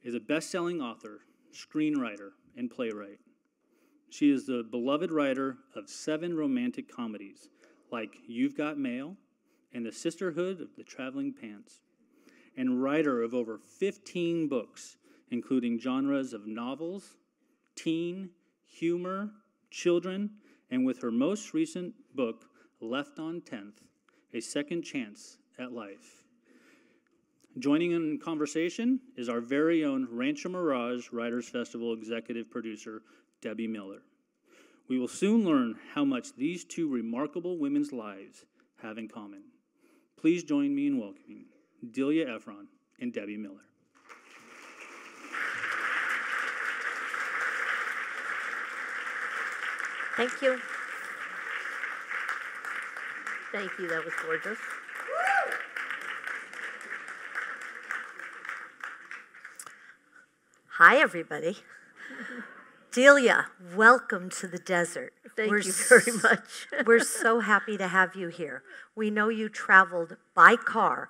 is a best-selling author, screenwriter, and playwright. She is the beloved writer of 7 romantic comedies, like You've Got Mail and The Sisterhood of the Traveling Pants, and writer of over 15 books, including genres of novels, teen, humor, children, and with her most recent book, Left on 10th, A Second Chance at Life. Joining in conversation is our very own Rancho Mirage Writers Festival executive producer, Debbie Miller. We will soon learn how much these 2 remarkable women's lives have in common. Please join me in welcoming Delia Ephron and Debbie Miller. Thank you. Thank you, that was gorgeous. Hi, everybody. Delia, welcome to the desert. Thank you very much. We're so happy to have you here. We know you traveled by car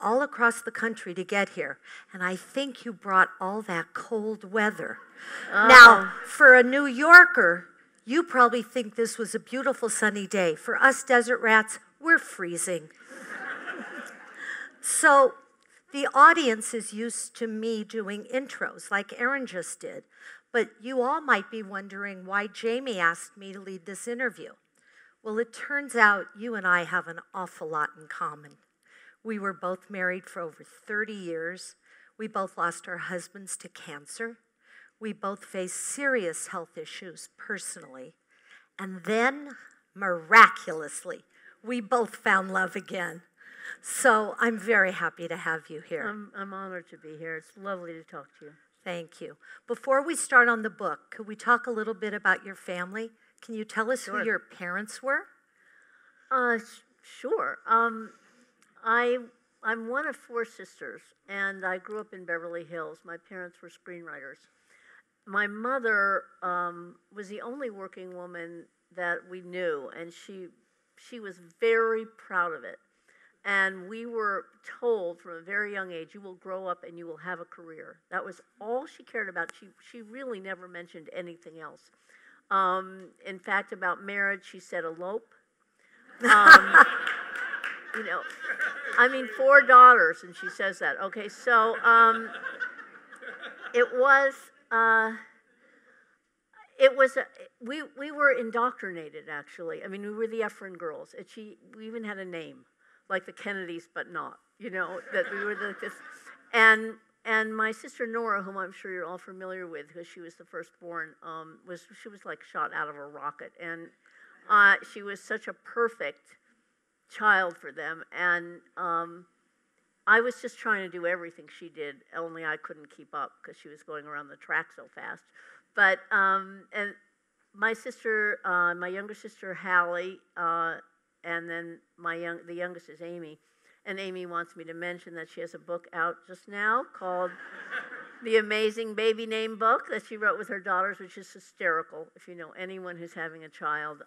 all across the country to get here, and I think you brought all that cold weather. Now, for a New Yorker, you probably think this was a beautiful sunny day. For us desert rats, we're freezing. So the audience is used to me doing intros like Aaron just did. But you all might be wondering why Jamie asked me to lead this interview. Well, it turns out you and I have an awful lot in common. We were both married for over 30 years. We both lost our husbands to cancer. We both faced serious health issues personally. And then, miraculously, we both found love again. So I'm very happy to have you here. I'm honored to be here. It's lovely to talk to you. Thank you. Before we start on the book, could we talk a little bit about your family? Can you tell us who your parents were? Sure. I'm one of 4 sisters, and I grew up in Beverly Hills. My parents were screenwriters. My mother was the only working woman that we knew, and she was very proud of it. And we were told from a very young age, you will grow up and you will have a career. That was all she cared about. She really never mentioned anything else. In fact, about marriage, she said elope. You know, I mean, 4 daughters, and she says that. Okay, so we were indoctrinated, actually. I mean, we were the Ephron girls. We even had a name, like the Kennedys, but not, you know, that we were this. And my sister Nora, whom I'm sure you're all familiar with, because she was the firstborn, she was like shot out of a rocket. And she was such a perfect child for them. And I was just trying to do everything she did, only I couldn't keep up because she was going around the track so fast. But, and my sister, my younger sister Hallie, and then the youngest is Amy. And Amy wants me to mention that she has a book out just now called The Amazing Baby Name Book that she wrote with her daughters, which is hysterical. If you know anyone who's having a child,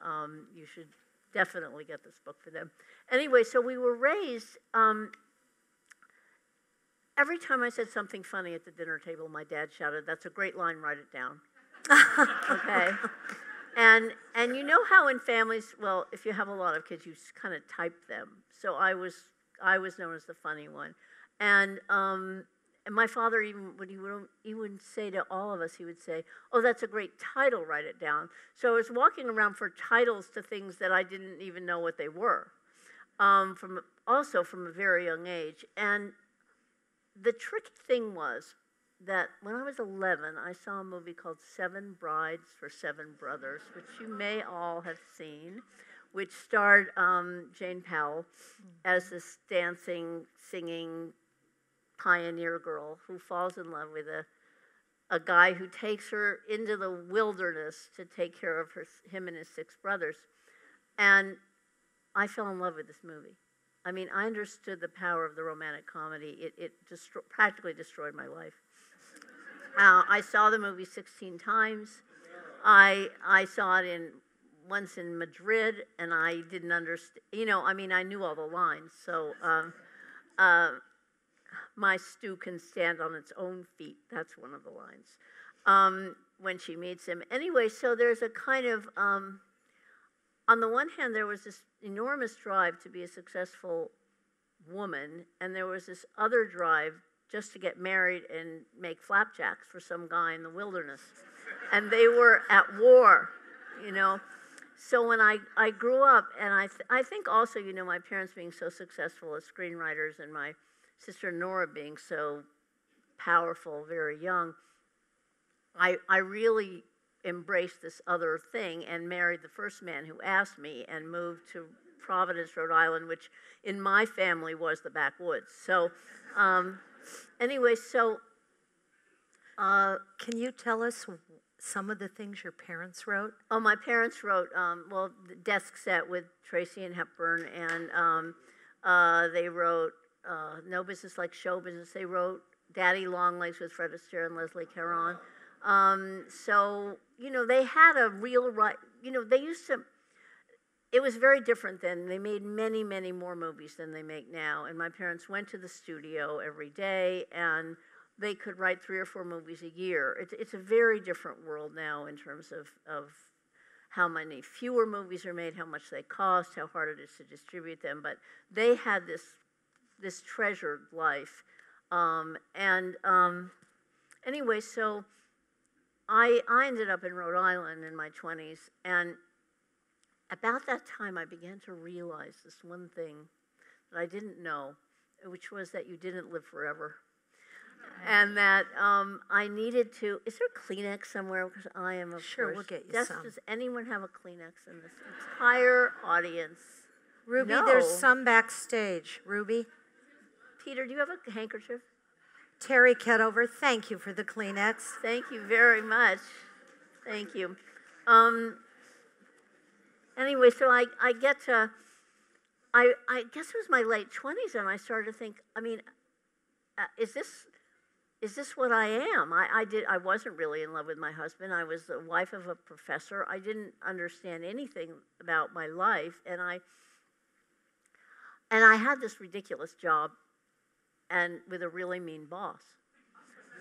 you should definitely get this book for them. Anyway, so we were raised, every time I said something funny at the dinner table, my dad shouted, "That's a great line, write it down." Okay? And you know how in families, well, if you have a lot of kids, you kind of type them. So I was known as the funny one. And my father, even when he would say to all of us, he would say, "Oh, that's a great title, write it down." So I was walking around for titles to things that I didn't even know what they were, from a very young age. And the tricky thing was that when I was 11, I saw a movie called 7 Brides for 7 Brothers, which you may all have seen, which starred Jane Powell as this dancing, singing pioneer girl who falls in love with a guy who takes her into the wilderness to take care of him and his 6 brothers. And I fell in love with this movie. I mean, I understood the power of the romantic comedy. It practically destroyed my life. I saw the movie 16 times. I saw it once in Madrid, and I didn't understand. You know, I mean, I knew all the lines. So, my stew can stand on its own feet. That's one of the lines when she meets him. Anyway, so there's a kind of, on the one hand, there was this enormous drive to be a successful woman, and there was this other drive just to get married and make flapjacks for some guy in the wilderness. And they were at war, you know. So when I grew up, and I think also, you know, my parents being so successful as screenwriters and my sister Nora being so powerful very young, I really embraced this other thing and married the first man who asked me and moved to Providence, Rhode Island, which in my family was the backwoods. So anyway, so... can you tell us some of the things your parents wrote? Oh, my parents wrote, well, the Desk Set with Tracy and Hepburn, and they wrote No Business Like Show Business. They wrote Daddy Longlegs with Fred Astaire and Leslie Caron. So, you know, they had a real right, you know, they used to, it was very different then. They made many, many more movies than they make now. And my parents went to the studio every day, and they could write 3 or 4 movies a year. It's a very different world now in terms of how many fewer movies are made, how much they cost, how hard it is to distribute them. But they had this treasured life. Anyway, so I ended up in Rhode Island in my 20s, and about that time I began to realize this one thing that I didn't know, which was that you didn't live forever. And that I needed to, is there Kleenex somewhere? Because I am, of Sure, course. we'll get you some. Does anyone have a Kleenex in this entire audience? Ruby, No. there's some backstage. Ruby? Peter, do you have a handkerchief? Terry Ketover, thank you for the Kleenex. Thank you very much. Thank you. Anyway, so I get to, I guess it was my late 20s, and I started to think, I mean, is this what I am? I wasn't really in love with my husband. I was the wife of a professor. I didn't understand anything about my life, and I had this ridiculous job, and with a really mean boss.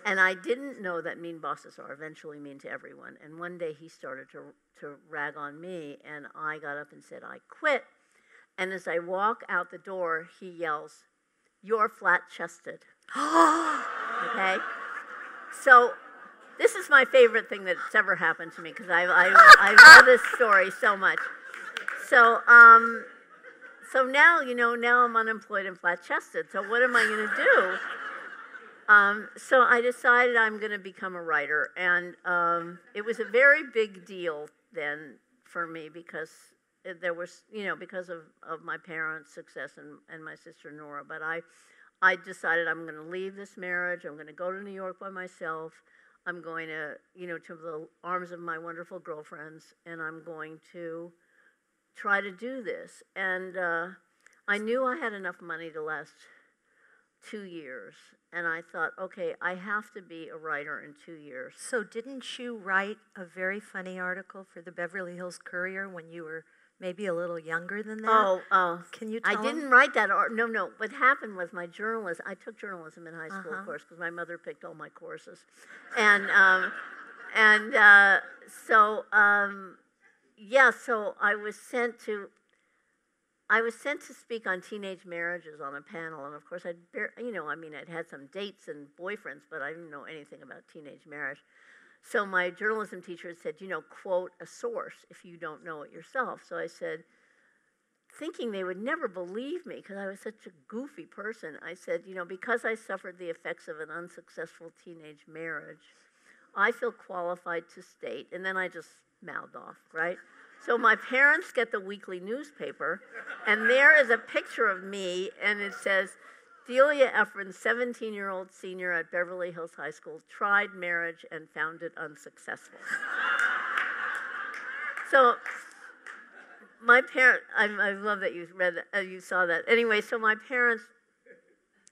And I didn't know that mean bosses are eventually mean to everyone. And one day he started to rag on me, and I got up and said, I quit. And as I walk out the door, he yells, "You're flat-chested." Okay? So this is my favorite thing that's ever happened to me, because I love this story so much. So now, you know, now I'm unemployed and flat-chested. So what am I going to do? So I decided I'm going to become a writer. And it was a very big deal then for me, because there was, you know, because of my parents' success and my sister Nora. But I decided I'm going to leave this marriage. I'm going to go to New York by myself. I'm going to, you know, to the arms of my wonderful girlfriends, and I'm going to try to do this. And I knew I had enough money to last 2 years, and I thought, okay, I have to be a writer in 2 years. So didn't you write a very funny article for the Beverly Hills Courier when you were maybe a little younger than that? Oh. Can you tell I didn't write that. No. What happened was my journalism, I took journalism in high school, of course, because my mother picked all my courses. And so I was sent to speak on teenage marriages on a panel. And of course, I'd had some dates and boyfriends, but I didn't know anything about teenage marriage. So my journalism teacher had said, you know, quote a source if you don't know it yourself. So I said, thinking they would never believe me because I was such a goofy person, I said, you know, because I suffered the effects of an unsuccessful teenage marriage, I feel qualified to state, and then I just mouthed off, right? So my parents get the weekly newspaper, and there is a picture of me, and it says, Delia Ephron, 17-year-old senior at Beverly Hills High School, tried marriage and found it unsuccessful. So my parents, I love that you read that, you saw that. Anyway, so my parents,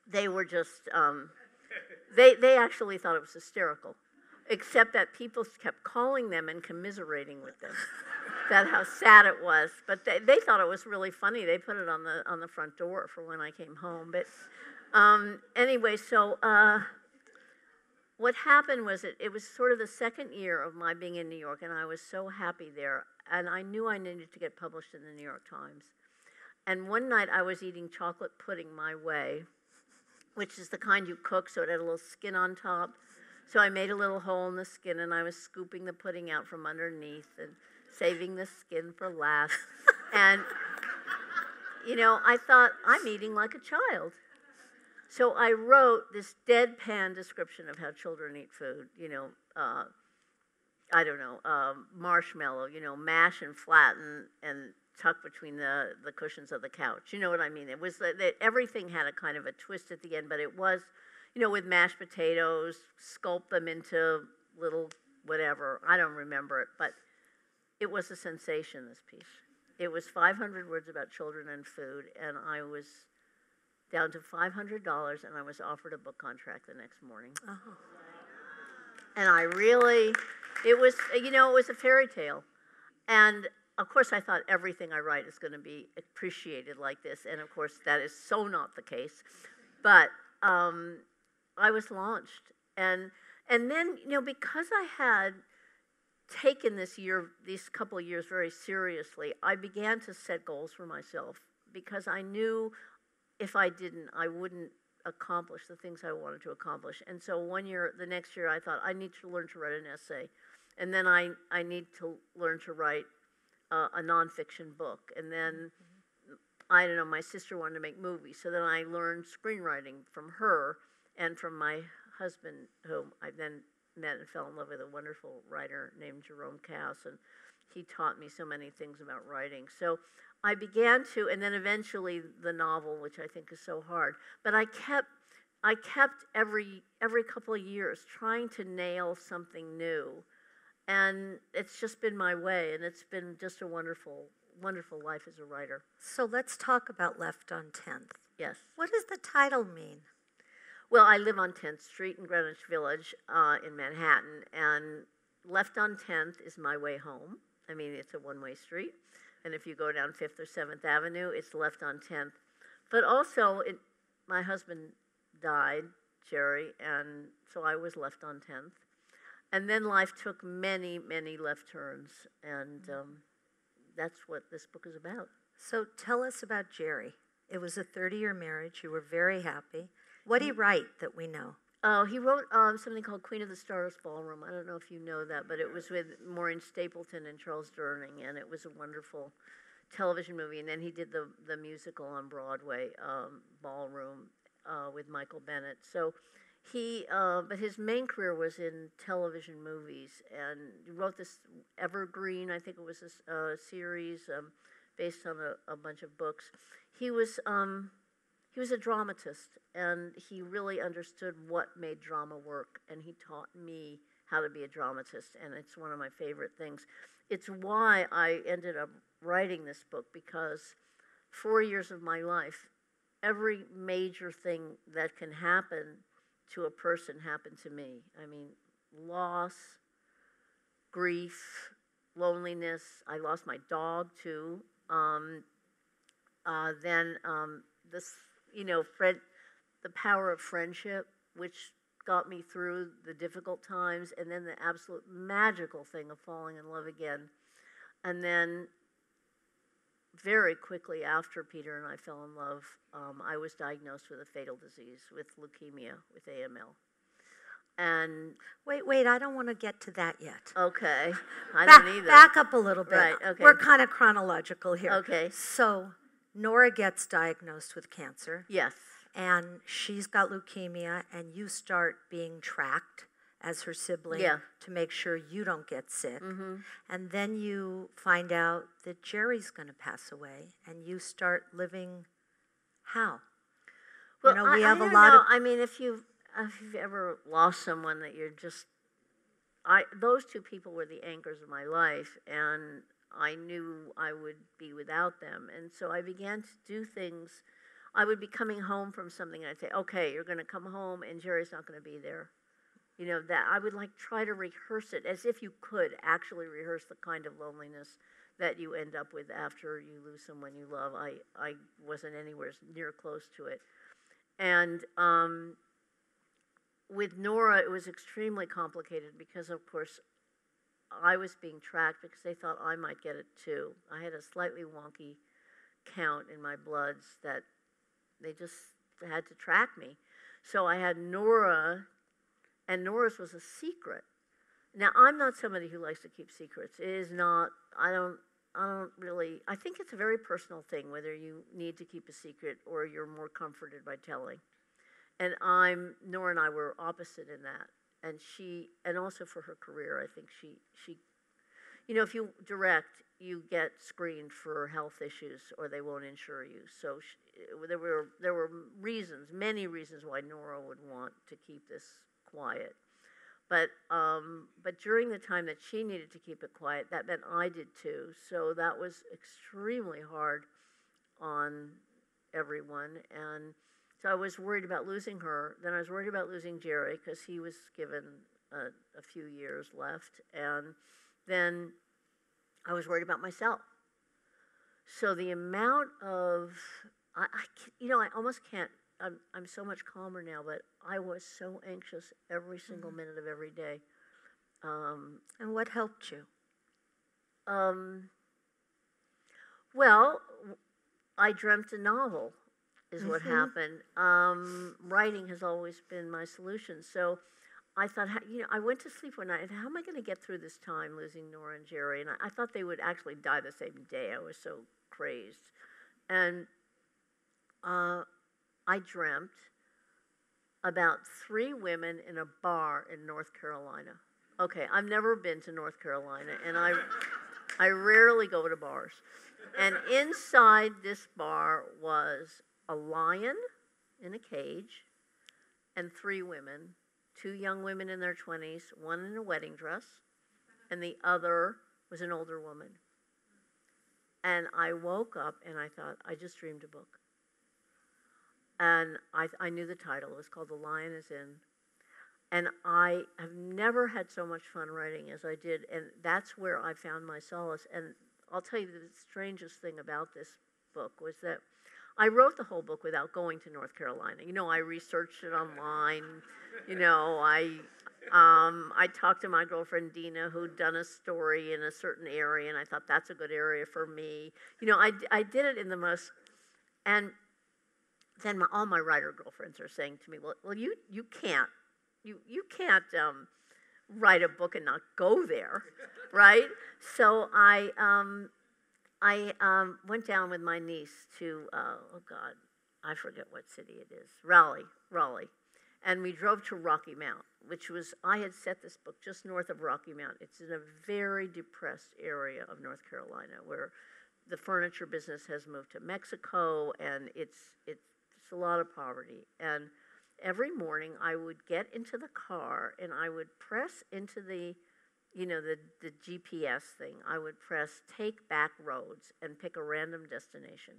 they were just, they actually thought it was hysterical, except that people kept calling them and commiserating with them. That how sad it was, but they thought it was really funny. They put it on the front door for when I came home. But Anyway, so what happened was it was sort of the second year of my being in New York, and I was so happy there. And I knew I needed to get published in the New York Times. And one night I was eating chocolate pudding my way, which is the kind you cook so it had a little skin on top. So I made a little hole in the skin, and I was scooping the pudding out from underneath and saving the skin for last. And, I thought, I'm eating like a child. So I wrote this deadpan description of how children eat food, marshmallow, mash and flatten and tuck between the cushions of the couch. You know what I mean? It was that everything had a kind of a twist at the end, but it was, with mashed potatoes, sculpt them into little whatever. I don't remember it, but it was a sensation, this piece. It was 500 words about children and food, and I was down to $500, and I was offered a book contract the next morning. Oh. And it was a fairy tale. And of course I thought everything I write is going to be appreciated like this, and of course that is so not the case. But I was launched, and then because I had taken these couple of years very seriously, I began to set goals for myself, because I knew if I didn't, I wouldn't accomplish the things I wanted to accomplish. And so the next year, I thought I need to learn to write an essay, and then I need to learn to write a nonfiction book, and then my sister wanted to make movies, so then I learned screenwriting from her and from my husband, whom I then met and fell in love with, a wonderful writer named Jerome Cass, and he taught me so many things about writing. So I began to, and then eventually the novel, which I think is so hard. But I kept every couple of years trying to nail something new, and it's just been my way, and it's been just a wonderful, wonderful life as a writer. So let's talk about Left on 10th. Yes. What does the title mean? Well, I live on 10th Street in Greenwich Village in Manhattan, and Left on 10th is my way home. I mean, it's a one-way street, and if you go down 5th or 7th Avenue, it's left on 10th. But also, my husband died, Jerry, and so I was left on 10th. And then life took many, many left turns, and that's what this book is about. So tell us about Jerry. It was a 30-year marriage. You were very happy. What did he write that we know? He wrote something called Queen of the Stardust Ballroom. I don't know if you know that, but it was with Maureen Stapleton and Charles Durning, and it was a wonderful television movie. And then he did the musical on Broadway, Ballroom, with Michael Bennett. So but his main career was in television movies, and he wrote this Evergreen, I think it was a series based on a bunch of books. He was a dramatist, and he really understood what made drama work, and he taught me how to be a dramatist, and it's one of my favorite things. It's why I ended up writing this book, because 4 years of my life, every major thing that can happen to a person happened to me. I mean, loss, grief, loneliness. I lost my dog, too. Then the power of friendship, which got me through the difficult times, and then the absolute magical thing of falling in love again. And then very quickly after Peter and I fell in love, I was diagnosed with a fatal disease, with leukemia, with AML. And wait, I don't want to get to that yet. Okay, I don't either. Back up a little bit. Right, okay. We're kind of chronological here. Okay. So Nora gets diagnosed with cancer. Yes. And she's got leukemia, and you start being tracked as her sibling to make sure you don't get sick. Mm-hmm. And then you find out that Jerry's going to pass away, and you start living how? Well, we have I a lot of... I mean, if you've ever lost someone that you're just... those two people were the anchors of my life, and I knew I would be without them. And so I began to do things. I would be coming home from something, and I'd say, okay, you're going to come home, and Jerry's not going to be there. That I would try to rehearse it as if you could actually rehearse the kind of loneliness that you end up with after you lose someone you love. I wasn't anywhere near close to it. And with Nora, it was extremely complicated because, of course, I was being tracked because they thought I might get it too. I had a slightly wonky count in my bloods that they just had to track me. So I had Nora, and Nora's was a secret. Now, I'm not somebody who likes to keep secrets. It is not, I don't really, I think it's a very personal thing whether you need to keep a secret or you're more comforted by telling. And Nora and I were opposite in that. And also for her career, I think she if you direct, you get screened for health issues or they won't insure you. So there were reasons, many reasons why Nora would want to keep this quiet. But during the time that she needed to keep it quiet, that meant I did too. So that was extremely hard on everyone. And so I was worried about losing her. Then I was worried about losing Jerry because he was given a few years left. And then I was worried about myself. So the amount of, I almost can't, I'm so much calmer now, but I was so anxious every single minute of every day. And what helped you? Well, I dreamt a novel is what happened. Writing has always been my solution. So I thought, I went to sleep one night, and how am I going to get through this time losing Nora and Jerry? And I thought they would actually die the same day. I was so crazed. And I dreamt about 3 women in a bar in North Carolina. Okay, I've never been to North Carolina, and I rarely go to bars. And inside this bar was a lion in a cage and 3 women, 2 young women in their 20s, one in a wedding dress, and the other was an older woman. And I woke up and I thought, I just dreamed a book. And I knew the title. It was called The Lion Is In. And I have never had so much fun writing as I did. And that's where I found my solace. And I'll tell you the strangest thing about this book was that I wrote the whole book without going to North Carolina. I researched it online. I talked to my girlfriend Dina, who'd done a story in a certain area, and I thought that's a good area for me. I did it in the most, and then all my writer girlfriends are saying to me, well, you can't write a book and not go there, right? So I went down with my niece to, I forget what city it is, Raleigh. And we drove to Rocky Mount, I had set this book just north of Rocky Mount. It's in a very depressed area of North Carolina where the furniture business has moved to Mexico, and it's a lot of poverty. And every morning I would get into the car and I would press into the GPS thing. I would press take back roads and pick a random destination.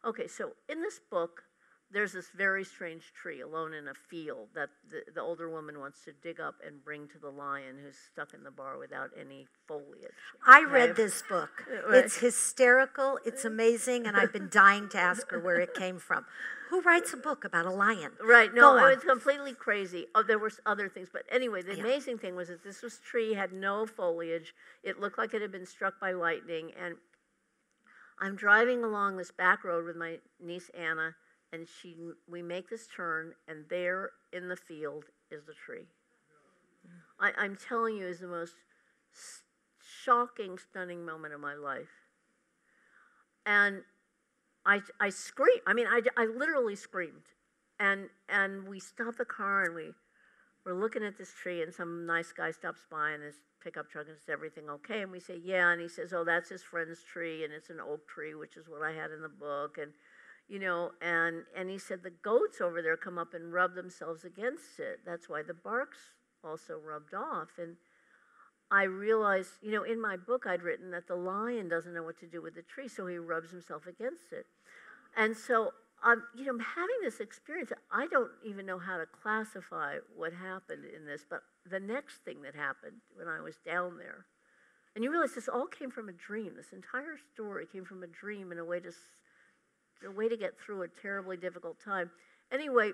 Okay, so in this book, there's this very strange tree alone in a field that the older woman wants to dig up and bring to the lion who's stuck in the bar without any foliage. I read this book. It's hysterical. It's amazing. And I've been dying to ask her where it came from. Who writes a book about a lion? Right. No, it was completely crazy. Oh, there were other things. But anyway, the amazing thing was that this tree had no foliage. It looked like it had been struck by lightning. And I'm driving along this back road with my niece Anna, and we make this turn, and there in the field is the tree. I'm telling you, it's the most shocking, stunning moment of my life. And I screamed. I literally screamed. And we stopped the car, and we're looking at this tree, and some nice guy stops by in his pickup truck and says, everything okay? And we say, yeah. And he says, oh, that's his friend's tree, and it's an oak tree, which is what I had in the book. And and he said the goats over there come up and rub themselves against it. That's why the bark's also rubbed off. And I realized, in my book I'd written that the lion doesn't know what to do with the tree, so he rubs himself against it. And so, having this experience, I don't even know how to classify what happened in this, but the next thing that happened when I was down there, and you realize this all came from a dream. This entire story came from a dream and a way to get through a terribly difficult time. Anyway,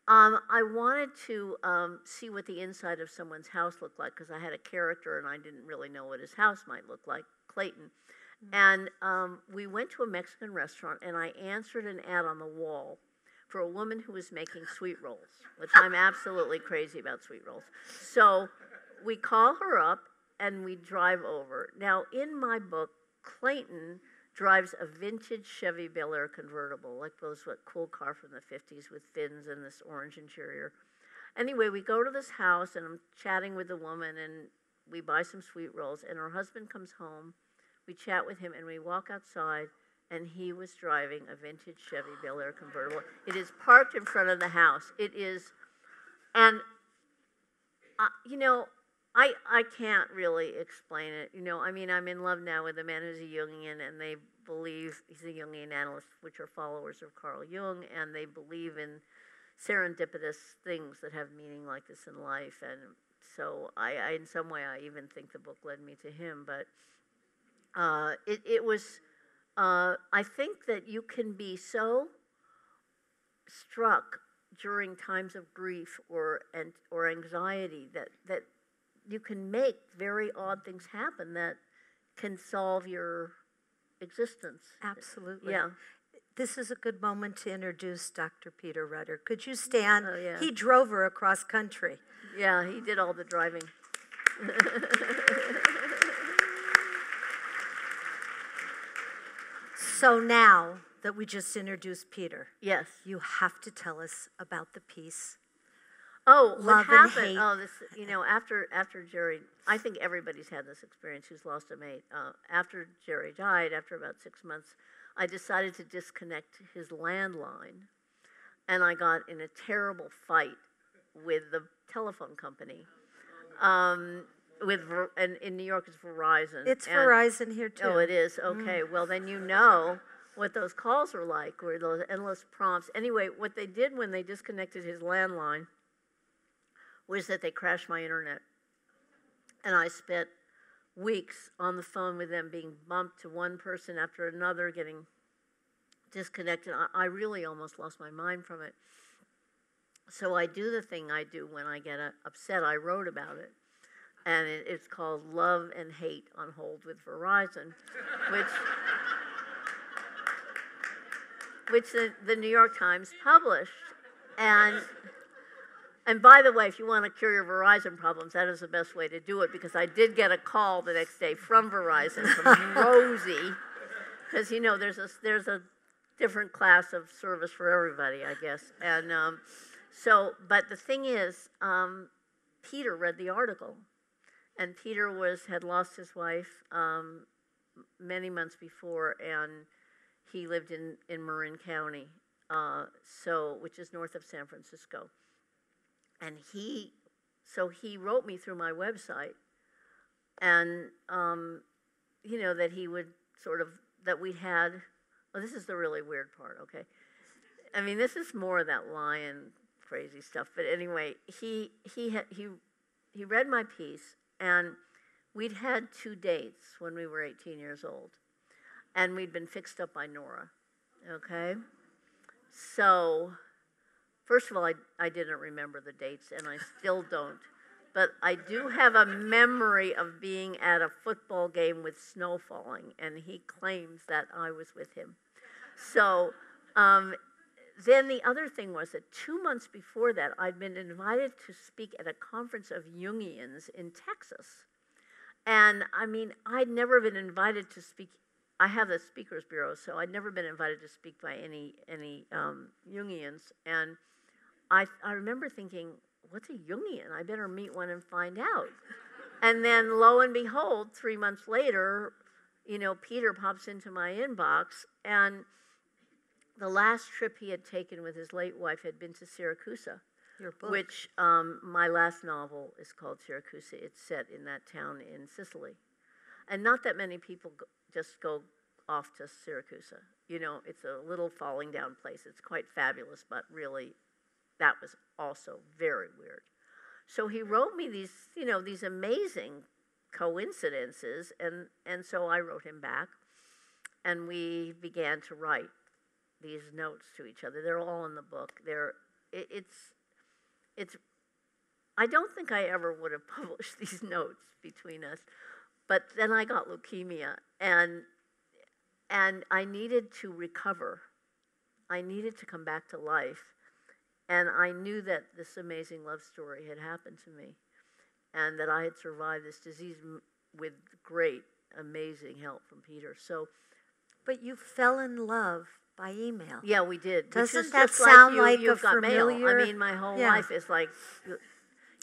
I wanted to see what the inside of someone's house looked like because I had a character and I didn't really know what his house might look like, Clayton. And we went to a Mexican restaurant and I answered an ad on the wall for a woman who was making sweet rolls, which I'm absolutely crazy about sweet rolls. So we call her up and we drive over. Now, in my book, Clayton drives a vintage Chevy Bel Air convertible, like those cool car from the 50s with fins and this orange interior. Anyway, we go to this house and I'm chatting with the woman and we buy some sweet rolls and her husband comes home. We chat with him and we walk outside and he was driving a vintage Chevy Bel Air convertible. It is parked in front of the house. It is, and I can't really explain it. I mean, I'm in love now with a man who's a Jungian, and they believe he's a Jungian analyst, which are followers of Carl Jung, and they believe in serendipitous things that have meaning like this in life. And so I in some way, I even think the book led me to him. But it was, I think that you can be so struck during times of grief or anxiety that you can make very odd things happen that can solve your existence. Absolutely. Yeah. This is a good moment to introduce Dr. Peter Rutter. Could you stand? Oh, yeah. He drove her across country. Yeah, he did all the driving. So now that we just introduced Peter, Yes. you have to tell us about the piece. Oh, Love what and happened? hate. Oh, this. After Jerry, I think everybody's had this experience who's lost a mate. After Jerry died, after about 6 months, I decided to disconnect his landline, and I got in a terrible fight with the telephone company. And in New York, it's Verizon. It's Verizon here too. Oh, it is? Okay. Well, then you know what those calls are like, where those endless prompts. Anyway, what they did when they disconnected his landline was that they crashed my internet. And I spent weeks on the phone with them, being bumped to one person after another, getting disconnected. I really almost lost my mind from it. So I do the thing I do when I get upset. I wrote about it. And it's called Love and Hate on Hold with Verizon, which the New York Times published. And by the way, if you want to cure your Verizon problems, that is the best way to do it, because I did get a call the next day from Verizon, from Rosie, because there's a different class of service for everybody, I guess. And but the thing is, Peter read the article, and Peter had lost his wife many months before, and he lived in Marin County, which is north of San Francisco. And he wrote me through my website, and that he would that we had. Well, this is the really weird part. Okay, I mean, this is more of that lion crazy stuff. But anyway, he read my piece, and we'd had 2 dates when we were 18 years old, and we'd been fixed up by Nora. Okay, so. First of all, I didn't remember the dates, and I still don't. But I do have a memory of being at a football game with snow falling, and he claims that I was with him. So then the other thing was that 2 months before that, I'd been invited to speak at a conference of Jungians in Texas. And I mean, I'd never been invited to speak. I have the Speakers Bureau, so I'd never been invited to speak by any Jungians. And I remember thinking, what's a Jungian? I better meet one and find out. And then lo and behold, 3 months later, Peter pops into my inbox, and the last trip he had taken with his late wife had been to Syracuse, Your book. which my last novel is called Syracuse. It's set in that town in Sicily. And not that many people just go off to Syracuse. It's a little falling down place. It's quite fabulous, but really, that was also very weird. So he wrote me these amazing coincidences, and so I wrote him back, and we began to write. these notes to each other. They're all in the book. It's. I don't think I ever would have published these notes between us, but then I got leukemia, and I needed to recover. I needed to come back to life, and I knew that this amazing love story had happened to me, and that I had survived this disease with great, amazing help from Peter. So, but you fell in love by email. Yeah, we did. Doesn't that sound like you've a got familiar? mail. I mean, my whole life is like,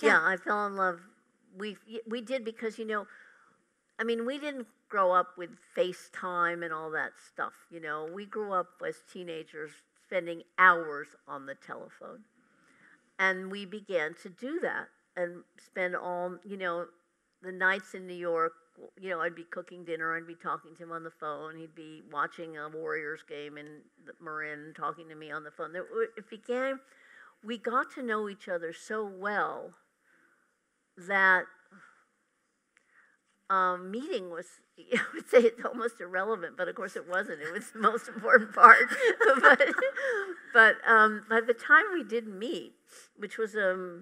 yeah, I fell in love. We did because, I mean, we didn't grow up with FaceTime and all that stuff, We grew up as teenagers spending hours on the telephone. And we began to do that and spend all, the nights in New York. I'd be cooking dinner, I'd be talking to him on the phone, he'd be watching a Warriors game in Marin, talking to me on the phone. We got to know each other so well that meeting was, I would say it's almost irrelevant, but of course it wasn't. It was the most important part. but by the time we did meet, which was, I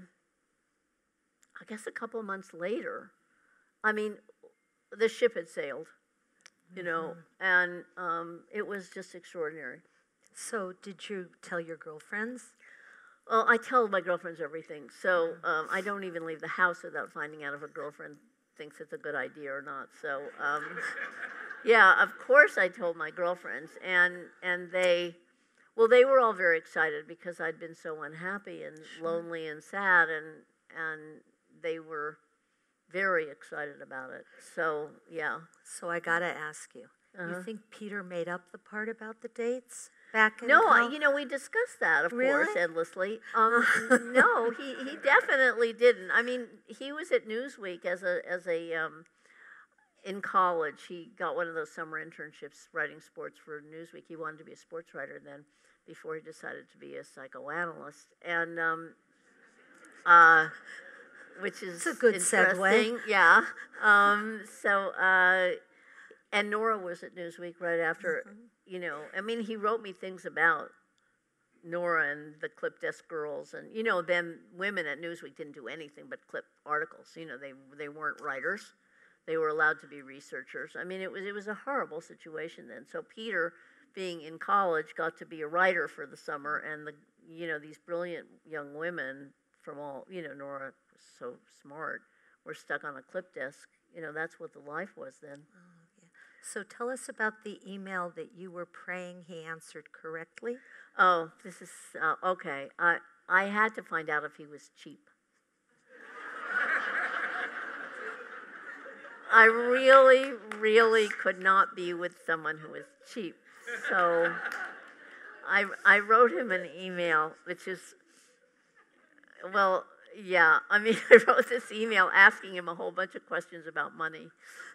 guess a couple of months later, I mean, the ship had sailed, and it was just extraordinary. So did you tell your girlfriends? Well, I tell my girlfriends everything, so I don't even leave the house without finding out if a girlfriend thinks it's a good idea or not. So, yeah, of course I told my girlfriends, and they were all very excited because I'd been so unhappy and lonely and sad, and they were very excited about it. So, yeah. So I got to ask you, you think Peter made up the part about the dates back in No, we discussed that, of course, endlessly. No, he definitely didn't. I mean, he was at Newsweek as a in college. He got one of those summer internships writing sports for Newsweek. He wanted to be a sports writer then before he decided to be a psychoanalyst. And which is a good segue. Yeah. And Nora was at Newsweek right after, I mean, he wrote me things about Nora and the Clip Desk girls. And, then women at Newsweek didn't do anything but clip articles. They weren't writers. They were allowed to be researchers. I mean, it was a horrible situation then. So Peter, being in college, got to be a writer for the summer. And, these brilliant young women from all, Nora was so smart, were stuck on a clip desk. That's what the life was then. Oh, yeah. So tell us about the email that you were praying he answered correctly. Oh, this is, okay. I had to find out if he was cheap. I really, really could not be with someone who was cheap. So I wrote him an email, which is, well, yeah. I mean, I wrote this email asking him a whole bunch of questions about money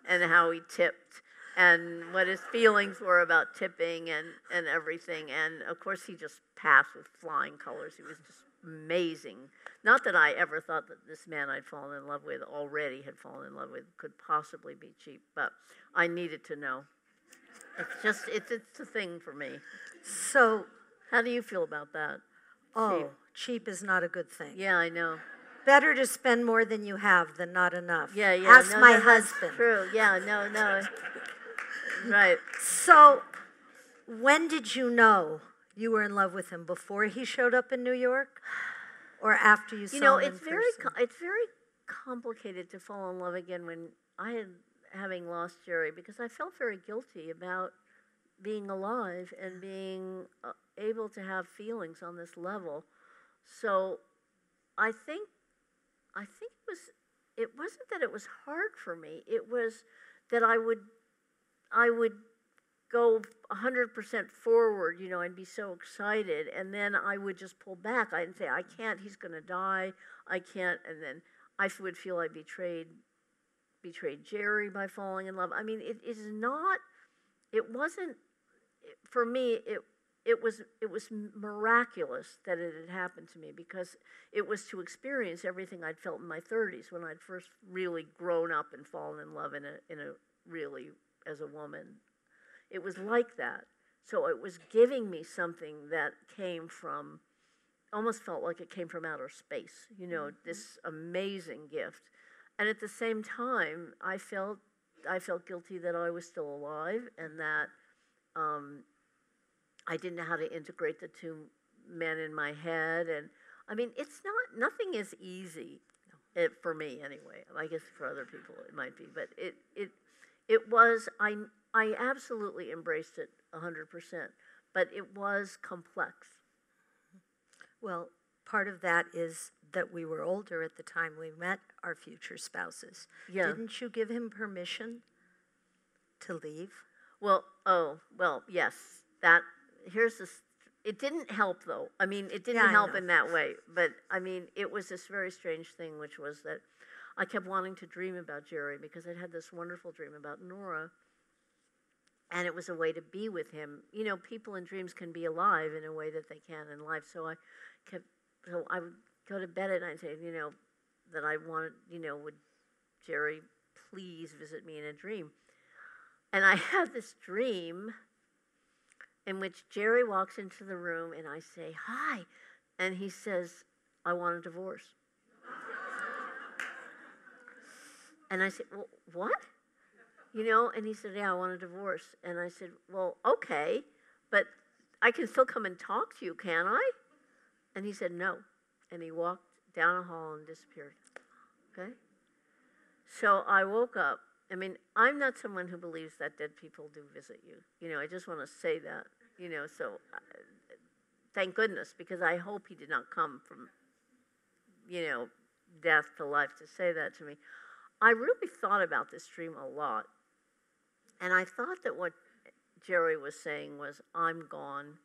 and how he tipped and what his feelings were about tipping and everything. And, of course, he just passed with flying colors. He was just amazing. Not that I ever thought that this man I'd fallen in love with, already had fallen in love with, could possibly be cheap. But I needed to know. It's just, it's a thing for me. So, how do you feel about that? Oh, cheap is not a good thing. Yeah, I know. Better to spend more than you have than not enough. Yeah. Ask my that's husband. True. Yeah. No. Right. So, when did you know you were in love with him? Before he showed up in New York, or after you saw him in person? It's very complicated to fall in love again when having lost Jerry, because I felt very guilty about being alive and being able to have feelings on this level. So I think it wasn't that it was hard for me. It was that I would go 100% forward, and be so excited, and then I would just pull back. I'd say, I can't, he's going to die, I can't, and then I would feel I betrayed Jerry by falling in love. I mean, it wasn't, for me, it was miraculous that it had happened to me, because it was to experience everything I'd felt in my 30s when I'd first really grown up and fallen in love in a really, as a woman. It was like that. So it was giving me something that came from, almost felt like it came from outer space, this amazing gift. And at the same time, I felt guilty that I was still alive and that I didn't know how to integrate the two men in my head. And I mean, nothing is easy, for me anyway. I guess for other people it might be, but it was, I absolutely embraced it 100%, but it was complex. Well, part of that is that we were older at the time we met our future spouses. Yeah. Didn't you give him permission to leave? Well, yes. Here's this. It didn't help, though. I mean, it didn't help in that way. But, I mean, it was this very strange thing, which was that I kept wanting to dream about Jerry because I'd had this wonderful dream about Nora. And it was a way to be with him. People in dreams can be alive in a way that they can in life. So I would go to bed at night and say, that I wanted, would Jerry please visit me in a dream? And I had this dream in which Jerry walks into the room and I say, hi. And he says, I want a divorce. And I said, well, what? And he said, yeah, I want a divorce. And I said, well, okay, but I can still come and talk to you, can I? And he said, no. And he walked down a hall and disappeared. Okay? So I woke up. I mean, I'm not someone who believes that dead people do visit you. I just want to say that, so thank goodness, because I hope he did not come from, death to life to say that to me. I really thought about this dream a lot. And I thought that what Jerry was saying was, I'm gone.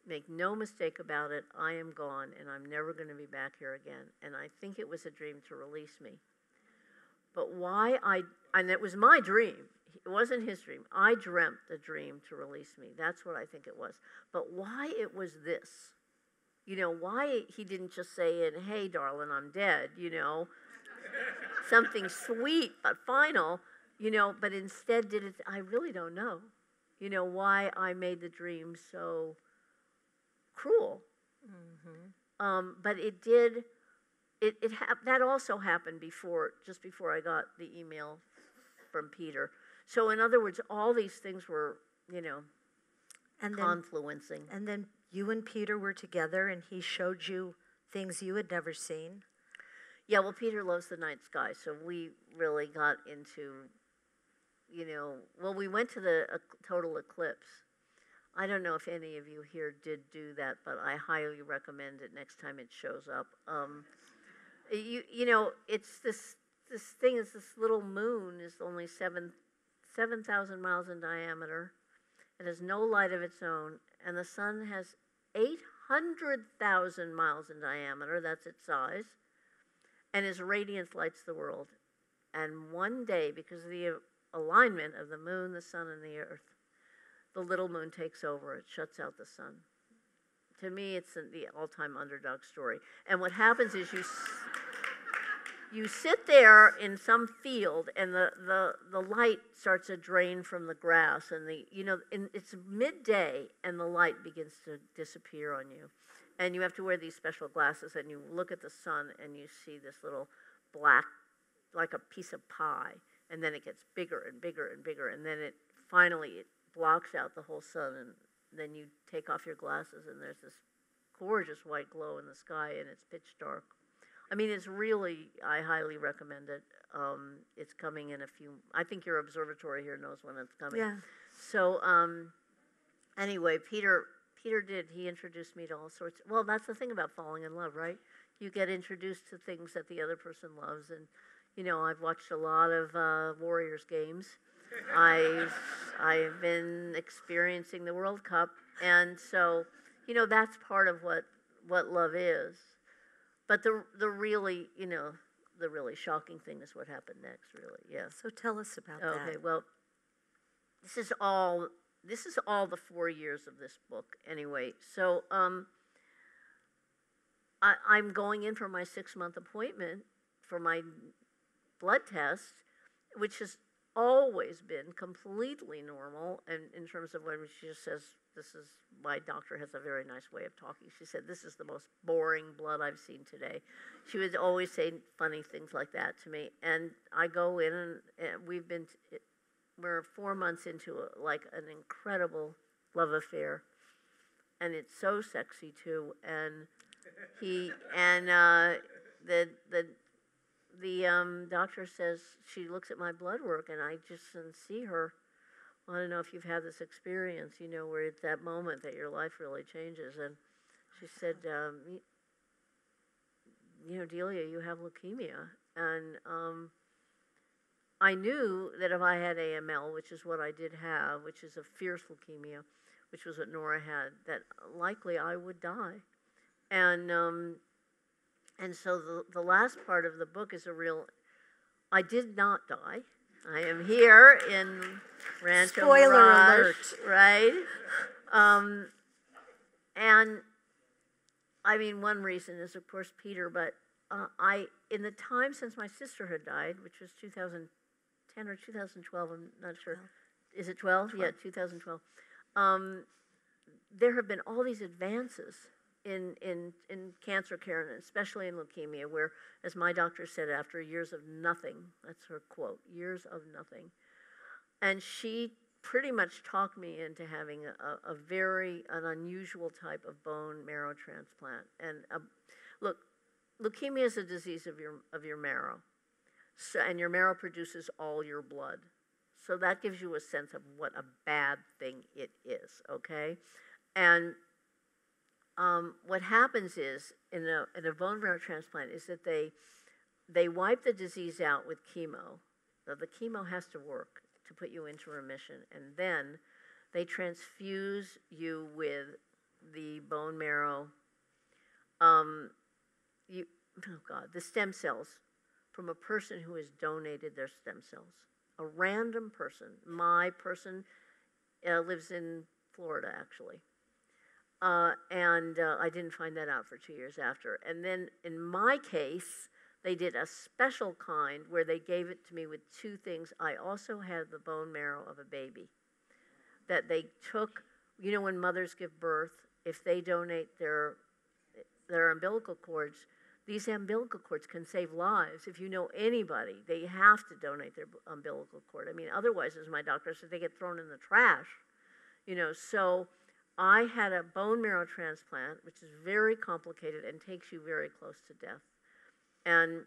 Make no mistake about it, I am gone, and I'm never going to be back here again. And I think it was a dream to release me. But and it was my dream. It wasn't his dream. I dreamt the dream to release me. That's what I think it was. But why it was this? Why he didn't just say, hey, darling, I'm dead, something sweet but final, but instead did it, I really don't know, why I made the dream so cruel. Mm-hmm. But it did, that also happened just before I got the email from Peter. So in other words, all these things were, confluencing. And then you and Peter were together and he showed you things you had never seen. Yeah, well, Peter loves the night sky, so we really got into, we went to the total eclipse. I don't know if any of you here did do that, but I highly recommend it next time it shows up. It's this thing is this little moon is only 7,000 miles in diameter. It has no light of its own, and the sun has 800,000 miles in diameter. That's its size. And his radiance lights the world. And one day, because of the alignment of the moon, the sun, and the earth, the little moon takes over. It shuts out the sun. To me, it's the all-time underdog story. And what happens is you sit there in some field, and the light starts to drain from the grass, and it's midday, and the light begins to disappear on you. And you have to wear these special glasses, and you look at the sun, and you see this little black, like a piece of pie, and then it gets bigger and bigger and bigger, and then it blocks out the whole sun, and then you take off your glasses, and there's this gorgeous white glow in the sky, and it's pitch dark. I mean, it's really, I highly recommend it. It's coming in I think your observatory here knows when it's coming. Yeah. So, anyway, Peter he introduced me to all sorts. Well, that's the thing about falling in love, right? You get introduced to things that the other person loves. And, I've watched a lot of Warriors games. I've been experiencing the World Cup. And so, that's part of what love is. But the really shocking thing is what happened next, really, yeah. So tell us about that. Okay, well, this is all the 4 years of this book, anyway. So I'm going in for my 6-month appointment for my blood test, which is always been completely normal, and in terms of when she just says, my doctor has a very nice way of talking. She said, this is the most boring blood I've seen today. She would always say funny things like that to me. And I go in, and we're 4 months into an incredible love affair. And it's so sexy too. And the doctor says, she looks at my blood work, and I just see her. I don't know if you've had this experience, where it's that moment that your life really changes. And she said, Delia, you have leukemia. And I knew that if I had AML, which is what I did have, which is a fierce leukemia, which was what Nora had, that likely I would die. And so the last part of the book is I did not die. I am here in Rancho Spoiler Mirage, alert. right? And I mean, one reason is, of course, Peter, but in the time since my sisterhood died, which was 2010 or 2012, I'm not sure. Is it 12? Yeah, 2012. There have been all these advances in cancer care, and especially in leukemia, where, as my doctor said, after years of nothing, that's her quote, years of nothing. And she pretty much talked me into having an unusual type of bone marrow transplant. And look, leukemia is a disease of your marrow, and your marrow produces all your blood. So that gives you a sense of what a bad thing it is, okay? And what happens is, in a bone marrow transplant, is that they wipe the disease out with chemo. So the chemo has to work to put you into remission, and then they transfuse you with the bone marrow, the stem cells from a person who has donated their stem cells. A random person. My person lives in Florida, actually. And I didn't find that out for 2 years after. And then in my case, they did a special kind where they gave it to me with two things. I also had the bone marrow of a baby that they took. When mothers give birth, if they donate their umbilical cords, these umbilical cords can save lives. If you know anybody, they have to donate their umbilical cord. I mean, otherwise, as my doctor said, they get thrown in the trash. So I had a bone marrow transplant, which is very complicated and takes you very close to death. And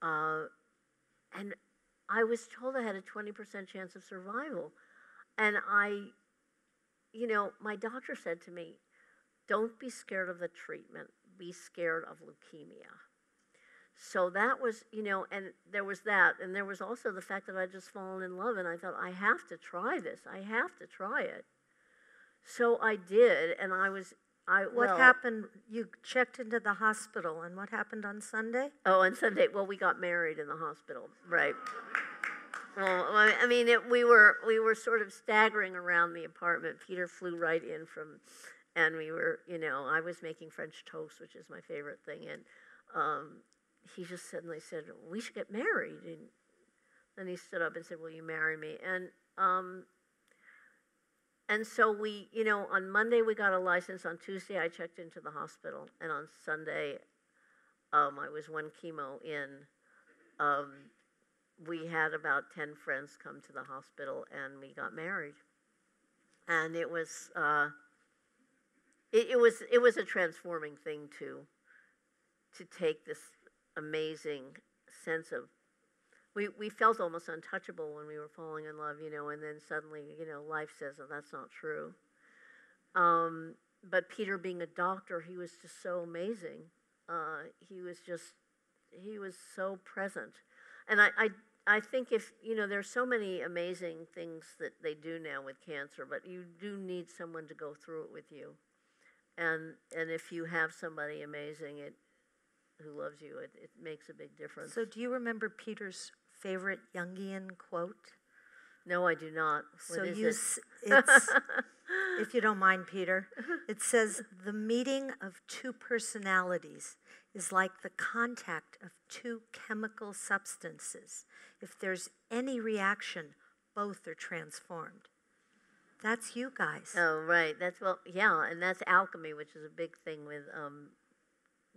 I was told I had a 20% chance of survival. And my doctor said to me, don't be scared of the treatment, be scared of leukemia. So that was, and there was that. And there was also the fact that I'd just fallen in love, and I thought, I have to try this. I have to try it. So I did, and What happened? You checked into the hospital, and what happened on Sunday? Oh, on Sunday, well, we got married in the hospital, right? Well, I mean, we were sort of staggering around the apartment. Peter flew right in and we were, I was making French toast, which is my favorite thing, and he just suddenly said, we should get married. And then he stood up and said, will you marry me? And so we, on Monday we got a license. On Tuesday I checked into the hospital. And on Sunday, I was one chemo in. We had about 10 friends come to the hospital, and we got married. And it was a transforming thing to take this amazing sense of. We felt almost untouchable when we were falling in love, and then suddenly, life says, oh, that's not true. But Peter, being a doctor, he was just so amazing. He was so present. And I think there's so many amazing things that they do now with cancer, but you do need someone to go through it with you. And if you have somebody amazing who loves you, it makes a big difference. So do you remember Peter's favorite Jungian quote? No, I do not. So it's, if you don't mind, Peter, it says, the meeting of two personalities is like the contact of two chemical substances. If there's any reaction, both are transformed. That's you guys. Oh, right. And that's alchemy, which is a big thing with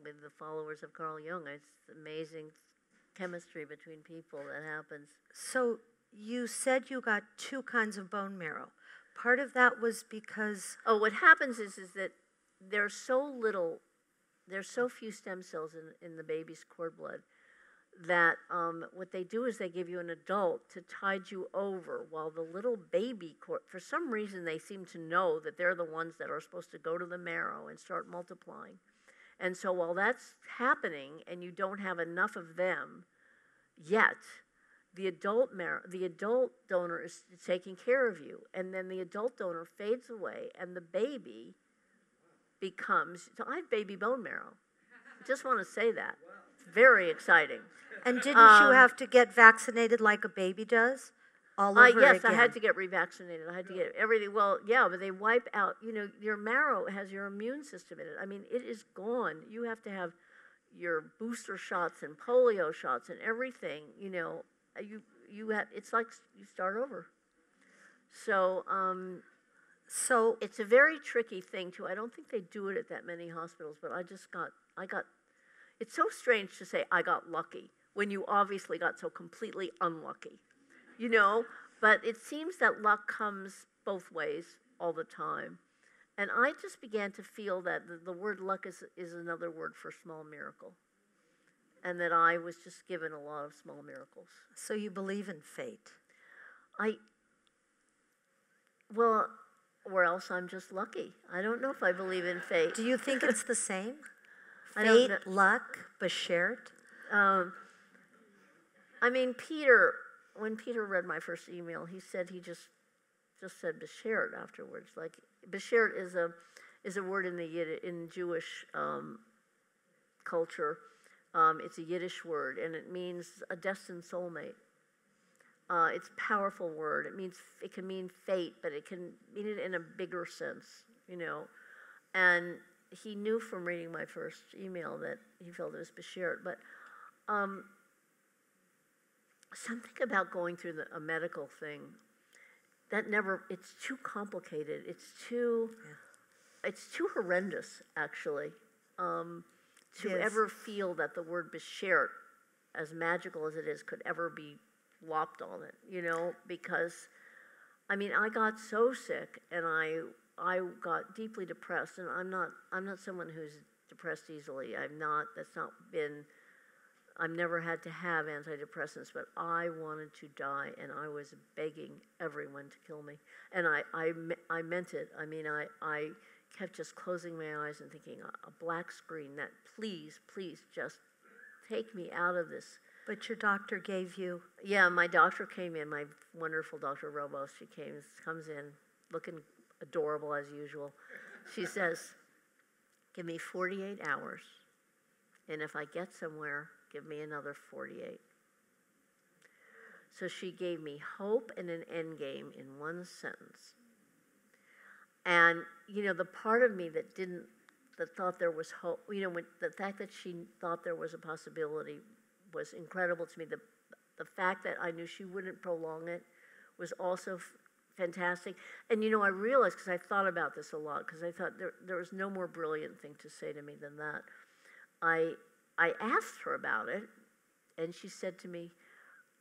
the followers of Carl Jung. It's amazing chemistry between people that happens. So you said you got two kinds of bone marrow. Part of that was because... Oh, what happens is that there's so few stem cells in the baby's cord blood that what they do is they give you an adult to tide you over while the little baby cord, for some reason they seem to know that they're the ones that are supposed to go to the marrow and start multiplying. And so while that's happening and you don't have enough of them yet, the adult donor is taking care of you, and then the adult donor fades away, and the baby becomes. So I have baby bone marrow. I just want to say that. It's very exciting. And didn't you have to get vaccinated like a baby does? All over yes, again? I had to get revaccinated. I had to get everything. Well, yeah, but they wipe out. Your marrow has your immune system in it. I mean, it is gone. You have to have your booster shots and polio shots and everything. You have. It's like you start over. So it's a very tricky thing too. I don't think they do it at that many hospitals, but I got. It's so strange to say I got lucky when you obviously got so completely unlucky. But it seems that luck comes both ways all the time. And I just began to feel that the word luck is another word for small miracle. And that I was just given a lot of small miracles. So you believe in fate? Or else I'm just lucky. I don't know if I believe in fate. Do you think it's the same? I don't Fate, know. luck, beshert? When Peter read my first email, he said he just said beshert afterwards. Like beshert is a word in Jewish culture. It's a Yiddish word, and it means a destined soulmate. It's a powerful word. It can mean fate, but it can mean it in a bigger sense, And he knew from reading my first email that he felt it was beshert, but something about going through a medical thing it's too complicated. It's too horrendous, actually, to ever feel that the word beshert, as magical as it is, could ever be lopped on it, because, I got so sick, and I got deeply depressed, and I'm not someone who's depressed easily. I've never had to have antidepressants, but I wanted to die, and I was begging everyone to kill me. And I meant it. I kept just closing my eyes and thinking, a black screen, that please just take me out of this. But your doctor gave you... Yeah, my doctor came in, my wonderful Dr. Robos. She comes in looking adorable as usual. She says, give me 48 hours, and if I get somewhere, give me another 48. So she gave me hope and an end game in one sentence. And, the part of me that thought there was hope, the fact that she thought there was a possibility was incredible to me. The fact that I knew she wouldn't prolong it was also fantastic. And, I realized, because I thought about this a lot, because I thought there was no more brilliant thing to say to me than that. I asked her about it, and she said to me,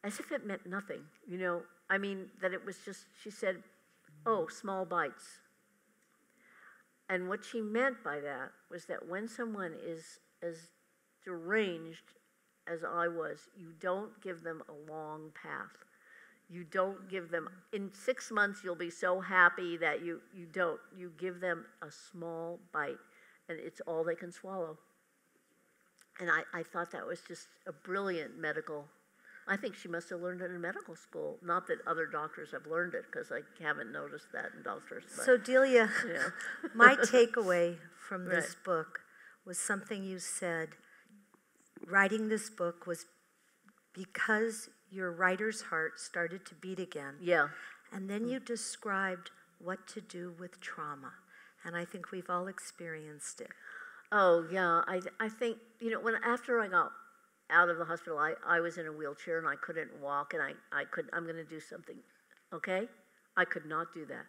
as if it meant nothing, that it was just, she said, oh, small bites. And what she meant by that was that when someone is as deranged as I was, you don't give them a long path. You don't give them, in 6 months you'll be so happy that you don't. You give them a small bite, and it's all they can swallow. And I thought that was just a brilliant medical. I think she must have learned it in medical school. Not that other doctors have learned it, because I haven't noticed that in doctors. But, so Delia, my takeaway from this book was something you said. Writing this book was because your writer's heart started to beat again. Yeah. And then you described what to do with trauma. And I think we've all experienced it. Oh, yeah. I think, after I got out of the hospital, I was in a wheelchair and I couldn't walk, and I'm going to do something, okay? I could not do that.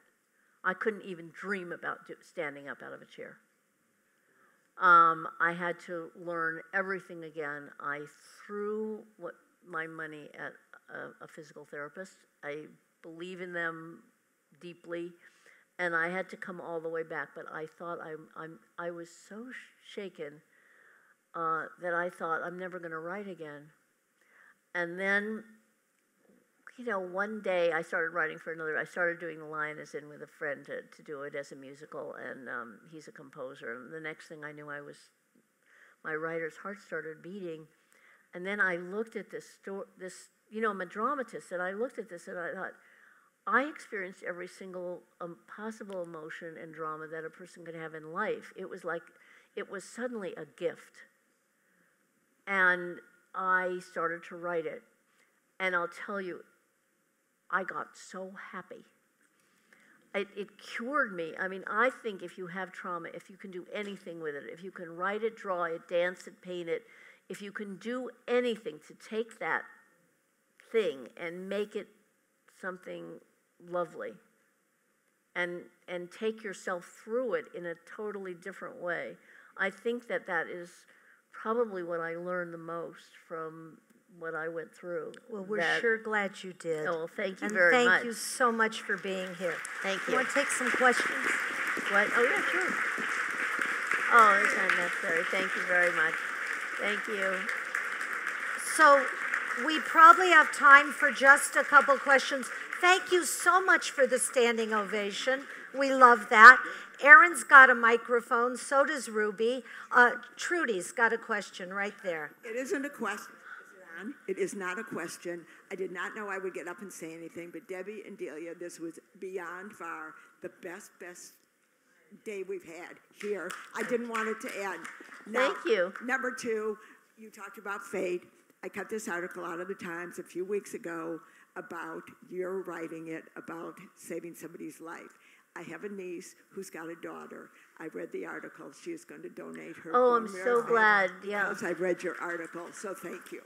I couldn't even dream about standing up out of a chair. I had to learn everything again. I threw my money at a physical therapist. I believe in them deeply, and I had to come all the way back. But I thought I was so shaken that I thought I'm never going to write again. And then, one day I started writing for I started doing The Lion is In with a friend to do it as a musical, and he's a composer. And the next thing I knew, my writer's heart started beating. And then I looked at I'm a dramatist, and I looked at this and I thought, I experienced every single possible emotion and drama that a person could have in life. It was suddenly a gift. And I started to write it. And I'll tell you, I got so happy. It cured me. I mean, I think if you have trauma, if you can do anything with it, if you can write it, draw it, dance it, paint it, if you can do anything to take that thing and make it something lovely and take yourself through it in a totally different way, I think that is probably what I learned the most from what I went through. Well, we're sure glad you did. Oh, well, thank you very much. And thank you so much for being here. Thank you. You want to take some questions? What? Oh, yeah, sure. Oh, it's not necessary. Thank you very much. Thank you. So we probably have time for just a couple questions. Thank you so much for the standing ovation. We love that. Erin's got a microphone, so does Ruby. Trudy's got a question right there. It isn't a question. It is not a question. I did not know I would get up and say anything, but Debbie and Delia, this was beyond far the best day we've had here. I didn't want it to end. Now, thank you. Number 2, you talked about fate. I cut this article out of the Times a few weeks ago about your writing it about saving somebody's life. I have a niece who's got a daughter. I read the article. She is going to donate her. Oh, I'm so glad. Yeah. Because I've read your article, so thank you.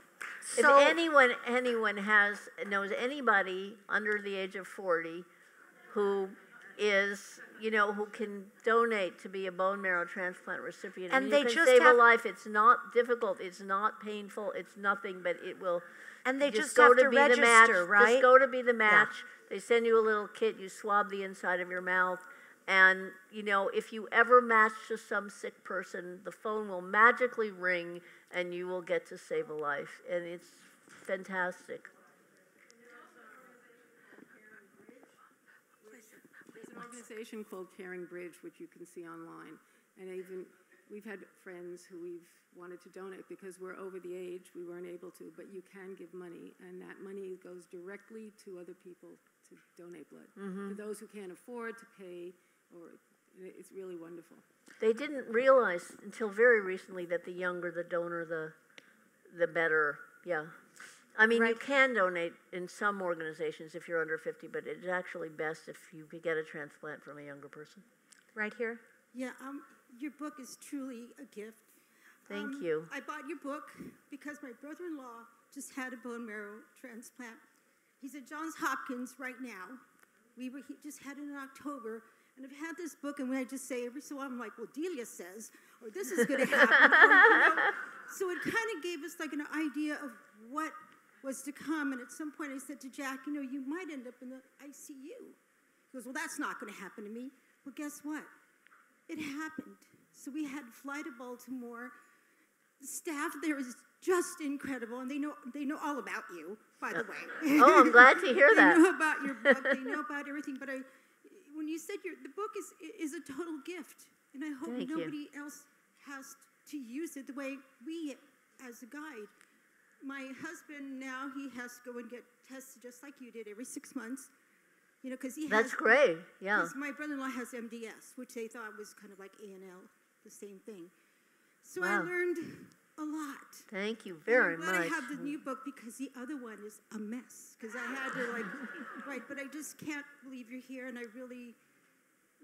So, if anyone knows anybody under the age of 40 who is, who can donate to be a bone marrow transplant recipient, and you can save a life. It's not difficult. It's not painful. It's nothing, but it will. And they just have to register, right? Just go to be the match. Yeah. They send you a little kit. You swab the inside of your mouth. And, if you ever match to some sick person, the phone will magically ring and you will get to save a life. And it's fantastic. There's an organization called Caring Bridge, which you can see online. And we've had friends who we've wanted to donate because we're over the age, we weren't able to, but you can give money, and that money goes directly to other people to donate blood. For those who can't afford to pay, it's really wonderful. They didn't realize until very recently that the younger the donor, the better. Yeah. I mean, you can donate in some organizations if you're under 50, but it's actually best if you could get a transplant from a younger person. Right here? Yeah, your book is truly a gift. Thank you. I bought your book because my brother-in-law just had a bone marrow transplant. He's at Johns Hopkins right now. He just had it in October. And I've had this book, and when I just say every so often, I'm like, well, Delia says, or this is going to happen. So it kind of gave us like an idea of what was to come. And at some point I said to Jack, you might end up in the ICU. He goes, well, that's not going to happen to me. Well, guess what? It happened. So we had to fly to Baltimore. The staff there is just incredible, and they know all about you, by the way. Oh, I'm glad to hear that. They know about your book. They know about everything. But when you said the book is a total gift, and I hope nobody else has to use it the way we, as a guide. My husband now, he has to go and get tested just like you did every 6 months. Because he has. That's great. Yeah. Because my brother-in-law has MDS, which they thought was kind of like ANL, the same thing. So I learned a lot. Thank you very much. I have the new book because the other one is a mess. Because I had to write, but I just can't believe you're here, and I really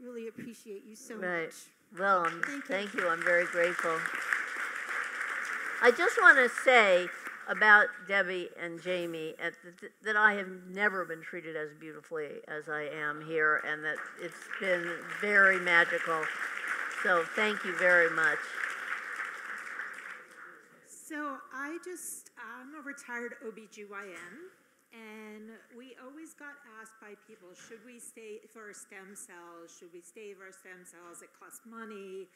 really appreciate you so Right. much. Well, Thank you. thank you. I'm very grateful. I just want to say about Debbie and Jamie that I have never been treated as beautifully as I am here, and that it's been very magical. So thank you very much. So I'm a retired OBGYN, and we always got asked by people, should we stay for stem cells? Should we save our stem cells? It costs money.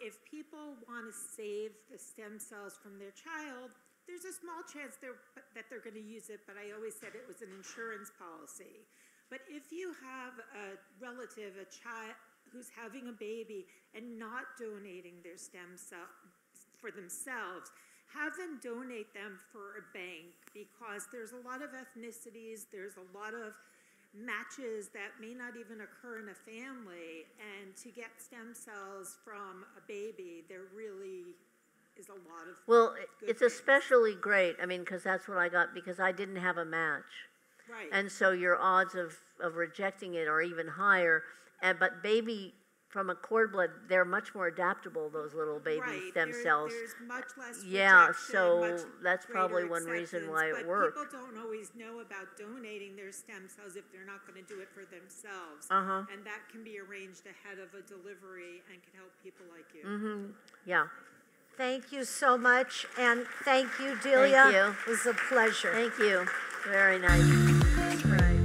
If people want to save the stem cells from their child, there's a small chance that they're going to use it, but I always said it was an insurance policy. But if you have a relative, a child who's having a baby and not donating their stem cell for themselves, have them donate them for a bank, because there's a lot of ethnicities, there's a lot of matches that may not even occur in a family, and to get stem cells from a baby, there really is a lot of it's especially great, I mean, because that's what I got, because I didn't have a match. Right. And so your odds of rejecting it are even higher. But baby, from a cord blood, they're much more adaptable, those little baby stem cells. There's much less yeah, rejection, so much that's probably greater one reason why it acceptance, worked. But people don't always know about donating their stem cells if they're not going to do it for themselves. And that can be arranged ahead of a delivery and can help people like you. Yeah. Thank you so much, and thank you, Delia. Thank you. It was a pleasure. Thank you. Very nice. That's right.